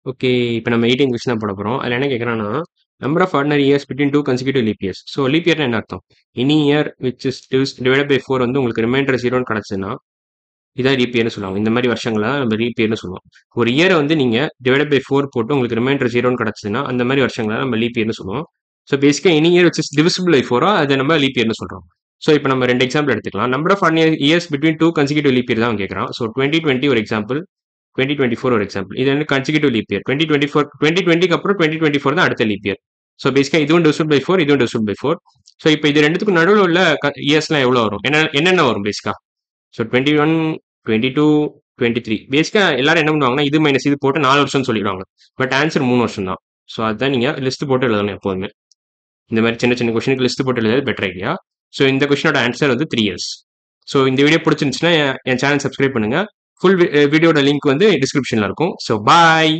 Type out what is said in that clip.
Okay. இப்ப நம்ம 18th question தான் போட போறோம். அதுல என்ன கேட்குறான்னா, number of ordinary years between 2 consecutive leap years. So leap இயர்னா என்ன அர்த்தம்? Any year which is divided by 4 வந்து உங்களுக்கு ரிமைண்டர் 0ன்னு கிடைச்சதுன்னா, இதான் லீப் இயர்னு சொல்லுவாங்க. இந்த மாதிரி வருஷங்கள நம்ம லீப் இயர்னு சொல்லுவோம். ஒரு இயரை வந்து நீங்க டிவைடட் பை 4 போட்டு உங்களுக்கு ரிமைண்டர் 0ன்னு கிடைச்சதுன்னா, அந்த மாதிரி வருஷங்கள நம்ம லீப் இயர்னு சொல்லுவோம். ஸோ பேசிக்கா any year which is divisible by 4 அதை நம்ம லீப் இயர்னு சொல்றோம். ஸோ இப்போ நம்ம 2 எக்ஸாம்பிள் எடுத்துக்கலாம். Number of ordinary years between 2 consecutive leap year தான் அவன் கேட்குறான். ஸோ 2020 ஒரு எக்ஸாம்பிள், 2024 ஒரு எக்ஸாம்பிள். இது வந்து கன்சிக்யூட்டிவ் லீப் இயர். 2020க்கு அப்புறம் 2024 தான் அடுத்த லீப் இயர். ஸோ பேசிக்கா இதுவும் டிவிசிபிள் பை 4, இதுவும் டிவிசிபிள் பை 4. ஸோ இப்போ இது ரெண்டுத்துக்கும் நடுவில் உள்ள இயர்ஸ்லாம் எவ்வளோ வரும்? என்னென்ன வரும் பேசிக்கா? ஸோ 21, 22, 23 பேசிக்கா எல்லாரும் என்ன பண்ணுவாங்கன்னா இது மைனஸ் இது போட்டு 4 வருஷம்னு சொல்லிடுவாங்க. பட் ஆன்சர் 3 வருஷம் தான். ஸோ அதான் நீங்க லிஸ்ட் போட்டு எழுதணும் எப்போதுமே. இந்த மாதிரி சின்ன சின்ன கொஸ்டினுக்கு லிஸ்ட் போட்டு எழுதுறது பெட்டர் ஐடியா. ஸோ இந்த கொஸ்டினோட ஆன்சர் வந்து 3 இயர்ஸ். ஸோ இந்த வீடியோ பிடிச்சிருந்துச்சுன்னா என் சேனல் சப்ஸ்கிரைப் பண்ணுங்க. ஃபுல் வீடியோட லிங்க் வந்து டிஸ்கிரிப்ஷன்ல இருக்கும். So bye.